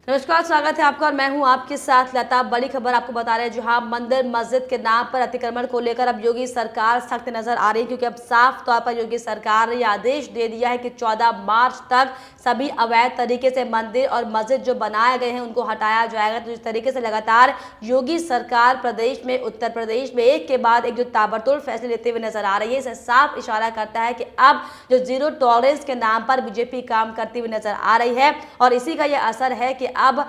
नमस्कार, स्वागत है आपका और मैं हूं आपके साथ लता। बड़ी खबर आपको बता रहे हैं, जहां मंदिर मस्जिद के नाम पर अतिक्रमण को लेकर अब योगी सरकार सख्त नजर आ रही है, क्योंकि अब साफ तौर पर योगी सरकार ने यह आदेश दे दिया है कि 14 मार्च तक सभी अवैध तरीके से मंदिर और मस्जिद जो बनाए गए हैं उनको हटाया जाएगा। तो इस तरीके से लगातार योगी सरकार प्रदेश में, उत्तर प्रदेश में एक के बाद एक जो ताबड़तोड़ फैसले लेते हुए नजर आ रही है, इसे साफ इशारा करता है कि अब जो जीरो टॉलरेंस के नाम पर बीजेपी काम करती हुई नजर आ रही है। और इसी का यह असर है कि अब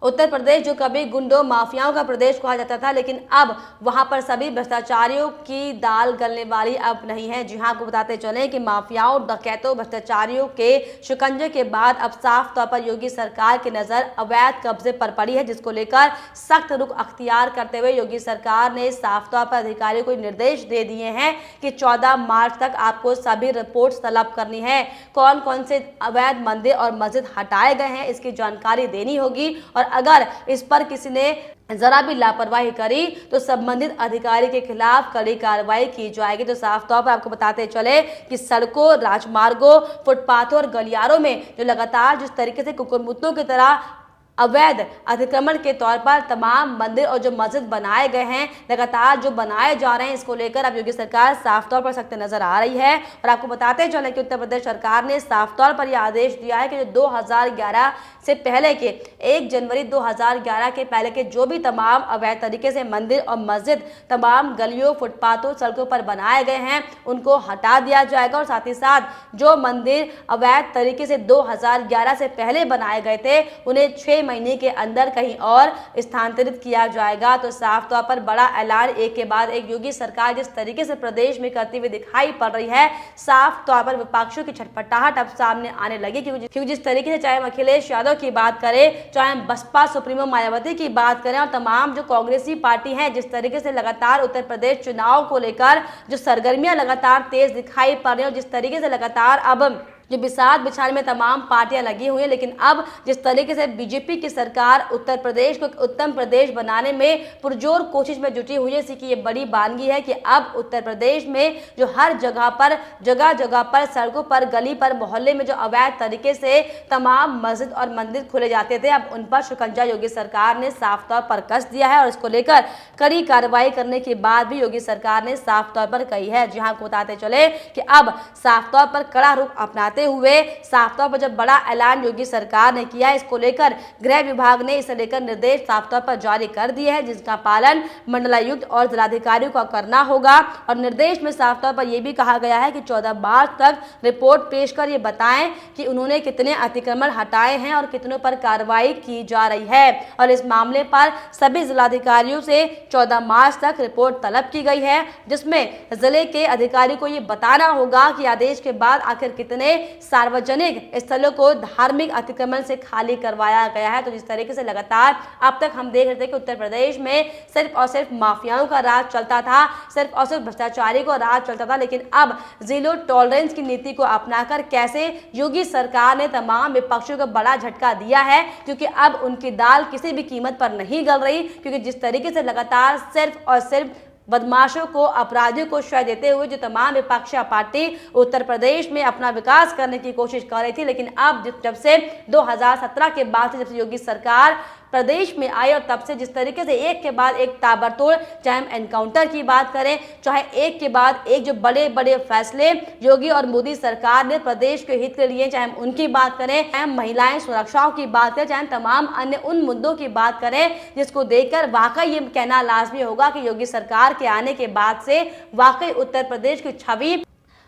उत्तर प्रदेश, जो कभी गुंडों माफियाओं का प्रदेश कहा जाता था, लेकिन अब वहां पर सभी भ्रष्टाचारियों की दाल गलने वाली अब नहीं है। जी हां, आपको बताते चले कि माफियाओं, डकैतों, भ्रष्टाचारियों के शिकंजे के बाद अब साफ तौर पर योगी सरकार की नजर अवैध कब्जे पर पड़ी है, जिसको लेकर सख्त रुख अख्तियार करते हुए योगी सरकार ने साफ तौर पर अधिकारियों को निर्देश दे दिए हैं कि 14 मार्च तक आपको सभी रिपोर्ट तलब करनी है। कौन कौन से अवैध मंदिर और मस्जिद हटाए गए हैं, इसकी जानकारी देनी होगी, और अगर इस पर किसी ने जरा भी लापरवाही करी तो संबंधित अधिकारी के खिलाफ कड़ी कार्रवाई की जाएगी। तो साफ तौर पर आपको बताते चले कि सड़कों, राजमार्गों, फुटपाथों और गलियारों में जो लगातार जिस तरीके से कुकुरमुत्तों की तरह अवैध अतिक्रमण के तौर पर तमाम मंदिर और जो मस्जिद बनाए गए हैं, लगातार जो बनाए जा रहे हैं, इसको लेकर अब योगी सरकार साफ तौर पर सख्त नजर आ रही है। और आपको बताते चले कि उत्तर प्रदेश सरकार ने साफ तौर पर यह आदेश दिया है कि जो 2011 से पहले के 1 जनवरी 2011 के पहले के जो भी तमाम अवैध तरीके से मंदिर और मस्जिद तमाम गलियों, फुटपाथों, सड़कों पर बनाए गए हैं, उनको हटा दिया जाएगा। और साथ ही साथ जो मंदिर अवैध तरीके से 2011 से पहले बनाए गए थे, उन्हें 6 महीने के अंदर कहीं और स्थानांतरित किया जाएगा। तो साफ तौर पर बड़ा ऐलान एक के बाद एक योगी सरकार जिस तरीके से प्रदेश में करती हुई दिखाई पड़ रही है, साफ तौर पर विपक्षियों की छटपटाहट अब सामने आने लगी। क्योंकि जिस तरीके से चाहे हम अखिलेश यादव की बात करें, चाहे हम बसपा सुप्रीमो मायावती की बात करें, और तमाम जो कांग्रेसी पार्टी है, जिस तरीके से लगातार उत्तर प्रदेश चुनाव को लेकर जो सरगर्मियां लगातार तेज दिखाई पड़ रही है, और जिस तरीके से लगातार अब जो बिसात बिछाने में तमाम पार्टियां लगी हुई हैं, लेकिन अब जिस तरीके से बीजेपी की सरकार उत्तर प्रदेश को उत्तम प्रदेश बनाने में पुरजोर कोशिश में जुटी हुई है, इसी की ये बड़ी बानगी है कि अब उत्तर प्रदेश में जो हर जगह जगह पर सड़कों पर, गली पर, मोहल्ले में जो अवैध तरीके से तमाम मस्जिद और मंदिर खुले जाते थे, अब उन पर शिकंजा योगी सरकार ने साफ तौर पर कस दिया है। और इसको लेकर कड़ी कार्रवाई करने के बाद भी योगी सरकार ने साफ तौर पर कही है। जी हाँ, आपको बताते चले कि अब साफ तौर पर कड़ा रुख अपनाते हुए साफ तौर पर जब बड़ा ऐलान योगी सरकार ने किया है, इसको लेकर गृह विभाग ने इसे लेकर निर्देश साफ तौर पर जारी कर दिए हैं, जिसका पालन मंडलायुक्त और जिलाधिकारियों को करना होगा। और निर्देश में साफ तौर पर यह भी कहा गया है कि 14 मार्च तक रिपोर्ट पेश कर ये बताएं कि उन्होंने कितने अतिक्रमण हटाए हैं और कितनों पर कार्रवाई की जा रही है। और इस मामले पर सभी जिलाधिकारियों से 14 मार्च तक रिपोर्ट तलब की गई है, जिसमें जिले के अधिकारी को ये बताना होगा कि आदेश के बाद आखिर कितने सार्वजनिक स्थलों को धार्मिक अतिक्रमण से खाली करवाया गया है। तो जिस तरीके से लगातार अब तक हम देख रहे थे कि उत्तर प्रदेश में सिर्फ और सिर्फ माफियाओं का राज चलता था, सिर्फ और सिर्फ भ्रष्टाचारी को राज चलता था, लेकिन अब जीरो टॉलरेंस की नीति को अपनाकर कैसे योगी सरकार ने तमाम विपक्षियों को बड़ा झटका दिया है, क्योंकि अब उनकी दाल किसी भी कीमत पर नहीं गल रही। क्योंकि जिस तरीके से लगातार सिर्फ और सिर्फ बदमाशों को, अपराधियों को श्रेय देते हुए जो तमाम विपक्षी पार्टी उत्तर प्रदेश में अपना विकास करने की कोशिश कर रही थी, लेकिन अब जब से 2017 के बाद से जब से योगी सरकार प्रदेश में आई, और तब से जिस तरीके से एक के बाद एक ताबड़तोड़, चाहे हम एनकाउंटर की बात करें, चाहे एक के बाद एक जो बड़े बड़े फैसले योगी और मोदी सरकार ने प्रदेश के हित के लिए, चाहे हम उनकी बात करें, चाहे हम महिलाएं सुरक्षाओं की बात करें, चाहे तमाम अन्य उन मुद्दों की बात करें, जिसको देखकर वाकई ये कहना लाजमी होगा कि योगी सरकार के आने के बाद से वाकई उत्तर प्रदेश की छवि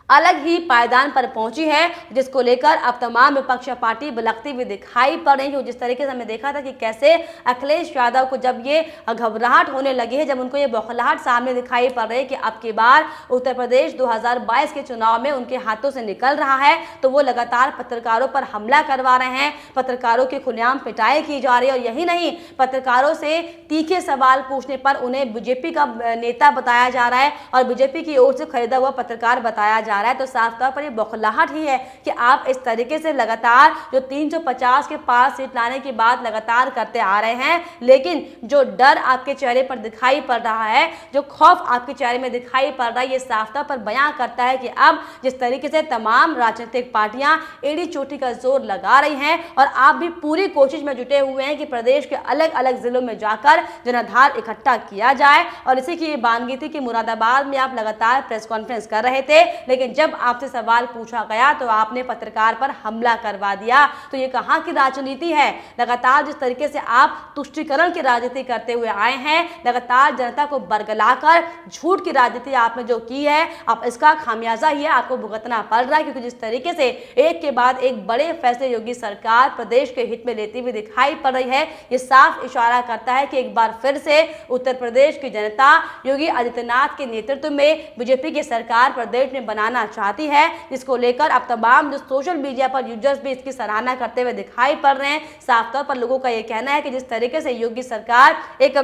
अलग ही पायदान पर पहुंची है, जिसको लेकर अब तमाम विपक्षी पार्टी बिलखती हुई दिखाई पड़ रही है। जिस तरीके से हमने देखा था कि कैसे अखिलेश यादव को जब ये घबराहट होने लगी है, जब उनको ये बौखलाहट सामने दिखाई पड़ रही है कि अब की बार उत्तर प्रदेश 2022 के चुनाव में उनके हाथों से निकल रहा है, तो वो लगातार पत्रकारों पर हमला करवा रहे हैं, पत्रकारों की खुलेआम पिटाई की जा रही है। और यही नहीं, पत्रकारों से तीखे सवाल पूछने पर उन्हें बीजेपी का नेता बताया जा रहा है और बीजेपी की ओर से खरीदा हुआ पत्रकार बताया जा जा रहा है, तो साफ तौर पर ये बौखलाहट ही है कि आप इस तरीके से लगातार जो 350 के पास सीट लाने की बात लगातार करते आ रहे हैं, लेकिन जो डर आपके चेहरे पर दिखाई पड़ रहा है, जो खौफ आपके चेहरे में दिखाई पड़ रहा है, ये साफ तौर पर बयां करता है कि अब जिस तरीके से तमाम राजनीतिक पार्टियां एड़ी चोटी का जोर लगा रही हैं और आप भी पूरी कोशिश में जुटे हुए हैं कि प्रदेश के अलग अलग जिलों में जाकर जनाधार इकट्ठा किया जाए। और इसी की बानगी थी कि मुरादाबाद में आप लगातार प्रेस कॉन्फ्रेंस कर रहे थे, लेकिन जब आपसे सवाल पूछा गया तो आपने पत्रकार पर हमला करवा दिया। तो ये कहां की राजनीति है? लगातार जिस तरीके से आप तुष्टीकरण की राजनीति करते हुए आए हैं, लगातार जनता को बरगलाकर झूठ की राजनीति आपने जो की है, अब इसका खामियाजा ही आपको भुगतना पड़ रहा है, क्योंकि जिस तरीके से एक के बाद एक बड़े फैसले योगी सरकार प्रदेश के हित में लेती हुई दिखाई पड़ रही है, ये साफ इशारा करता है कि एक बार फिर से उत्तर प्रदेश की जनता योगी आदित्यनाथ के नेतृत्व में बीजेपी की सरकार प्रदेश में बनाना चाहती है, जिसको लेकर अब तमाम जो सोशल मीडिया पर यूजर्स भी इसकी सराहना करते हुए दिखाई पड़ रहे हैं। साफ तौर पर लोगों का यह कहना है कि जिस तरीके से योगी सरकार एक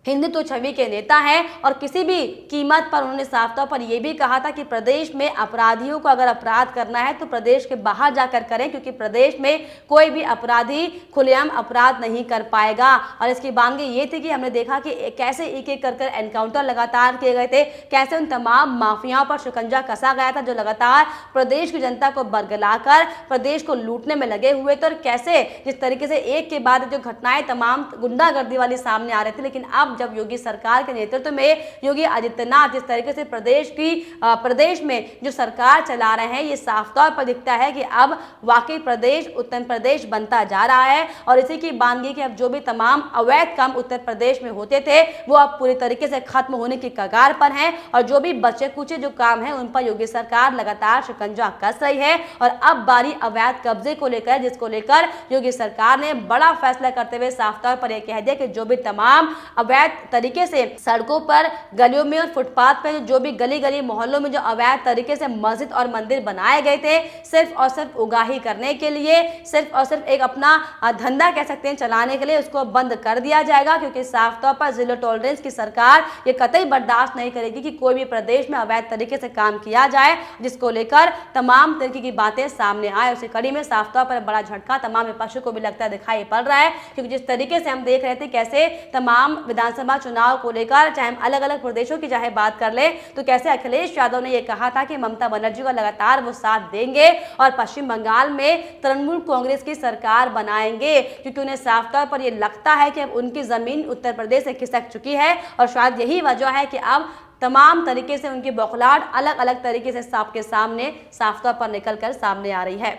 हिंदुत्व छवि के नेता हैं और किसी भी कीमत पर उन्होंने साफ तौर पर यह भी कहा था कि प्रदेश में अपराधियों को अगर अपराध करना है तो प्रदेश के बाहर जाकर करें, क्योंकि प्रदेश में कोई भी अपराधी खुलेआम अपराध नहीं कर पाएगा। और इसकी बानगी ये थी कि हमने देखा कि कैसे एक एक कर एनकाउंटर लगातार किए गए थे, कैसे उन तमाम माफियाओं पर शिकंजा कसा गया था जो लगातार प्रदेश की जनता को बरगलाकर प्रदेश को लूटने में लगे हुए थे, और कैसे जिस तरीके से एक के बाद जो घटनाएं तमाम गुंडागर्दी वाली सामने आ रही थी। लेकिन अब जब योगी सरकार के नेतृत्व में योगी आदित्यनाथ जिस तरीके से प्रदेश में जो सरकार चला रहे हैं, ये साफ तौर पर दिखता है कि अब वाकई प्रदेश उत्तर प्रदेश बनता जा रहा है। और इसी की बानगी कि अब जो भी तमाम अवैध काम उत्तर प्रदेश में होते थे वो अब पूरी तरीके से खत्म होने की कगार पर हैं, और जो भी बचे कुचे जो काम है उन पर योगी सरकार लगातार शिकंजा कस रही है। और अब बारी अवैध कब्जे को लेकर, जिसको लेकर योगी सरकार ने बड़ा फैसला करते हुए साफ तौर पर यह कह दिया कि जो भी तमाम अवैध तरीके से सड़कों पर, गलियों में और फुटपाथ पर जो भी गली गली मोहल्लों में जो अवैध तरीके से मस्जिद और मंदिर बनाए गए थे, सिर्फ और सिर्फ उगाही करने के लिए, सिर्फ और सिर्फ एक अपना धंधा कह सकते हैं चलाने के लिए, उसको बंद कर दिया जाएगा। क्योंकि साफ तौर पर जीरो टॉलरेंस की सरकार ये कतई बर्दाश्त नहीं करेगी कि कोई भी प्रदेश में अवैध तरीके से काम किया जाए, जिसको लेकर तमाम तरीके की बातें सामने आए। उसी कड़ी में साफ तौर पर बड़ा झटका तमाम विपक्षियों को भी लगता दिखाई पड़ रहा है, क्योंकि जिस तरीके से हम देख रहे थे कैसे तमाम विधानसभा चुनाव को लेकर चाहे हम अलग अलग प्रदेशों की चाहे बात कर ले, तो कैसे अखिलेश यादव ने यह कहा था कि ममता बनर्जी को लगातार वो साथ देंगे और पश्चिम बंगाल में तृणमूल कांग्रेस की सरकार बनाएंगे, क्योंकि उन्हें साफ तौर पर यह लगता है कि अब उनकी जमीन उत्तर प्रदेश से खिसक चुकी है। और शायद यही वजह है कि अब तमाम तरीके से उनकी बौखलाहट अलग अलग तरीके से सबके सामने साफ तौर पर निकलकर सामने आ रही है।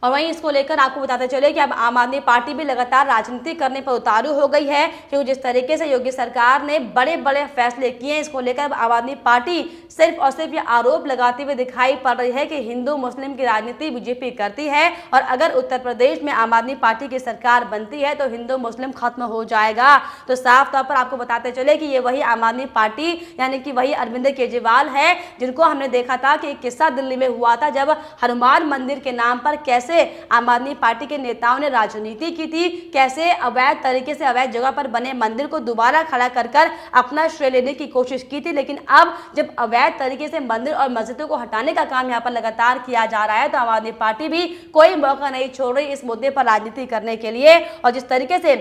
और वहीं इसको लेकर आपको बताते चले कि अब आम आदमी पार्टी भी लगातार राजनीति करने पर उतारू हो गई है, क्योंकि जिस तरीके से योगी सरकार ने बड़े बड़े फैसले किए हैं, इसको लेकर अब आम आदमी पार्टी सिर्फ और सिर्फ ये आरोप लगाते हुए दिखाई पड़ रही है कि हिंदू मुस्लिम की राजनीति बीजेपी करती है, और अगर उत्तर प्रदेश में आम आदमी पार्टी की सरकार बनती है तो हिंदू मुस्लिम खत्म हो जाएगा। तो साफ तौर पर आपको बताते चले कि ये वही आम आदमी पार्टी यानी कि वही अरविंद केजरीवाल है, जिनको हमने देखा था कि एक किस्सा दिल्ली में हुआ था जब हनुमान मंदिर के नाम पर कैसे आम आदमी पार्टी के नेताओं ने राजनीति की थी, कैसे अवैध तरीके से अवैध जगह पर बने मंदिर को दोबारा खड़ा कर अपना श्रेय लेने की कोशिश की थी। लेकिन अब जब अवैध तरीके से मंदिर और मस्जिदों को हटाने का काम यहाँ पर लगातार किया जा रहा है, तो आम आदमी पार्टी भी कोई मौका नहीं छोड़ रही इस मुद्दे पर राजनीति करने के लिए। और जिस तरीके से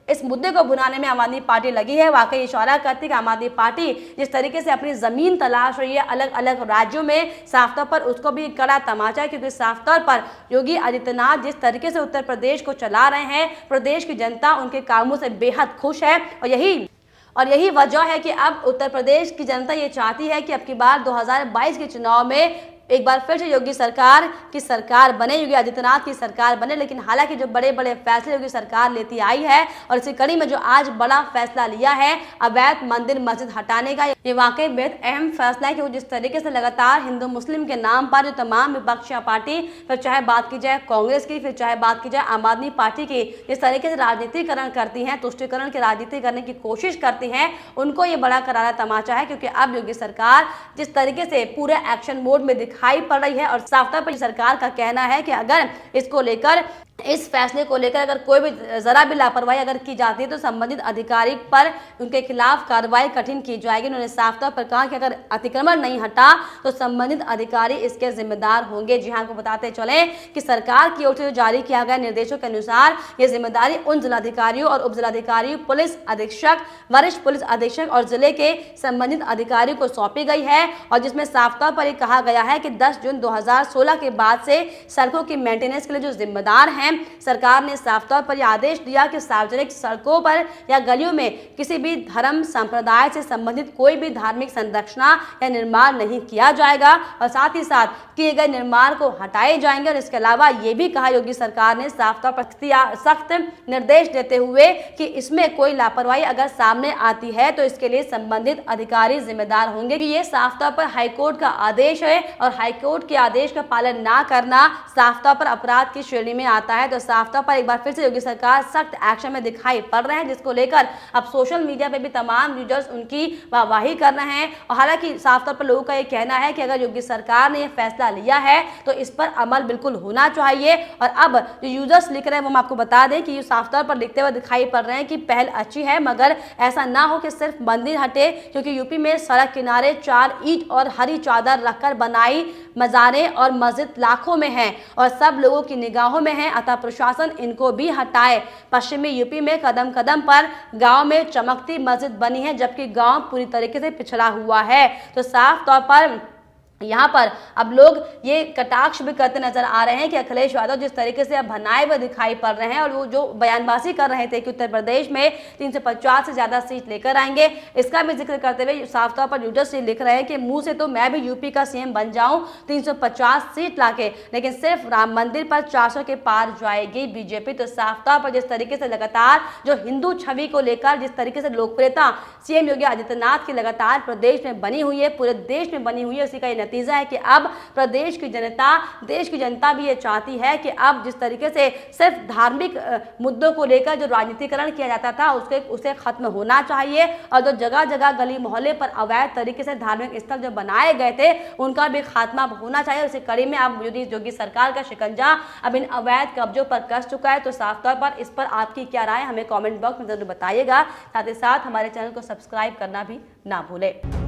इस मुद्दे को भुनाने में आम आदमी पार्टी लगी है, वाकई इशारा करती है कि आम आदमी पार्टी जिस तरीके से अपनी जमीन तलाश रही है अलग अलग राज्यों में, साफ तौर पर उसको भी कड़ा तमाचा है, क्योंकि साफ तौर पर योगी आदित्यनाथ जिस तरीके से उत्तर प्रदेश को चला रहे हैं, प्रदेश की जनता उनके कामों से बेहद खुश है। और यही वजह है कि अब उत्तर प्रदेश की जनता ये चाहती है कि अब की बार 2022 के चुनाव में एक बार फिर से योगी सरकार की सरकार बने, योगी आदित्यनाथ की सरकार बने। लेकिन हालांकि जो बड़े बड़े फैसले योगी सरकार लेती आई है, और इसी कड़ी में जो आज बड़ा फैसला लिया है अवैध मंदिर मस्जिद हटाने का, ये वाकई बेहद अहम फैसला है कि वो जिस तरीके से लगातार हिंदू मुस्लिम के नाम पर जो तमाम विपक्षी पार्टी, फिर चाहे बात की जाए कांग्रेस की, फिर चाहे बात की जाए आम आदमी पार्टी की, जिस तरीके से राजनीतिकरण करती हैं, तुष्टीकरण की राजनीति करने की कोशिश करती हैं, उनको ये बड़ा करारा तमाचा है। क्योंकि अब योगी सरकार जिस तरीके से पूरे एक्शन मोड में दिखाई पड़ रही है। और साफ तौर पर सरकार का कहना है कि अगर इसको लेकर, इस फैसले को लेकर अगर कोई भी जरा भी लापरवाही अगर की जाती है तो संबंधित अधिकारी पर उनके खिलाफ कार्रवाई कठिन की जाएगी। उन्होंने साफ तौर पर कहा कि अगर अतिक्रमण नहीं हटा तो संबंधित अधिकारी इसके जिम्मेदार होंगे। जी हाँ, को बताते चले कि सरकार की ओर से जो जारी किया गया निर्देशों के अनुसार ये जिम्मेदारी उन जिलाधिकारियों और उप जिलाधिकारियों, पुलिस अधीक्षक, वरिष्ठ पुलिस अधीक्षक और जिले के संबंधित अधिकारियों को सौंपी गई है। और जिसमें साफ तौर पर कहा गया है कि 10 जून 2016 के बाद से सड़कों की मेंटेनेंस के लिए जो जिम्मेदार हैं, सरकार ने साफ तौर पर यह आदेश दिया कि सार्वजनिक सड़कों पर या गलियों में किसी भी धर्म संप्रदाय से संबंधित कोई भी धार्मिक संरचना या निर्माण नहीं किया जाएगा और साथ ही साथ किए गए निर्माण को हटाए जाएंगे। और इसके अलावा यह भी कहा योगी सरकार ने साफ तौर पर सख्त निर्देश देते हुए कि इसमें कोई लापरवाही अगर सामने आती है तो इसके लिए संबंधित अधिकारी जिम्मेदार होंगे। ये साफ तौर पर हाईकोर्ट का आदेश है और हाईकोर्ट के आदेश का पालन ना करना साफ तौर पर अपराध की श्रेणी में आता है। तो साफ तौर पर एक बार फिर से योगी सरकार सख्त एक्शन में दिखाई पड़ रहे हैं, जिसको लेकर अब सोशल मीडिया पे भी तमाम यूजर्स उनकी वाहवाही कर रहे हैं। और हालांकि साफ तौर पर लोगों का ये कहना है कि अगर योगी सरकार ने यह फैसला लिया है तो इस पर अमल बिल्कुल होना चाहिए। और अब जो यूजर्स लिख रहे हैं वो हम आपको बता दें कि ये साफ तौर पर लिखते हुए दिखाई पड़ रहे हैं कि पहल अच्छी है, मगर ऐसा ना हो कि सिर्फ मंदिर हटे, क्योंकि यूपी में सड़क किनारे 4 ईंट और हरी चादर रखकर बनाई मजारें और मस्जिद लाखों में हैं और सब लोगों की निगाहों में है, अतः प्रशासन इनको भी हटाए। पश्चिमी यूपी में कदम कदम पर गांव में चमकती मस्जिद बनी है, जबकि गांव पूरी तरीके से पिछड़ा हुआ है। तो साफ तौर पर यहाँ पर अब लोग ये कटाक्ष भी करते नजर आ रहे हैं कि अखिलेश यादव जिस तरीके से अब भनाए हुए दिखाई पड़ रहे हैं और वो जो बयानबाजी कर रहे थे कि उत्तर प्रदेश में 350 से ज्यादा सीट लेकर आएंगे, इसका भी जिक्र करते हुए साफ तौर पर यूजर्स लिख रहे हैं कि मुंह से तो मैं भी यूपी का सीएम बन जाऊं 350 सीट लाके, लेकिन सिर्फ राम मंदिर पर 400 के पार जाएगी बीजेपी। तो साफ तौर पर जिस तरीके से लगातार जो हिंदू छवि को लेकर जिस तरीके से लोकप्रियता सीएम योगी आदित्यनाथ की लगातार प्रदेश में बनी हुई है, पूरे देश में बनी हुई है, उसी का नतीजा है कि अब प्रदेश की जनता, देश की जनता भी ये चाहती है कि अब जिस तरीके से सिर्फ धार्मिक मुद्दों को लेकर जो राजनीतिकरण किया जाता था उसे खत्म होना चाहिए और जो जगह जगह गली मोहल्ले पर अवैध तरीके से धार्मिक स्थल जो बनाए गए थे उनका भी खात्मा होना चाहिए। उसी कड़ी में अब योगी सरकार का शिकंजा अब इन अवैध कब्जों पर कस चुका है। तो साफ तौर पर इस पर आपकी क्या राय हमें कॉमेंट बॉक्स में जरूर बताइएगा। साथ ही साथ हमारे चैनल को सब्सक्राइब करना भी ना भूलें।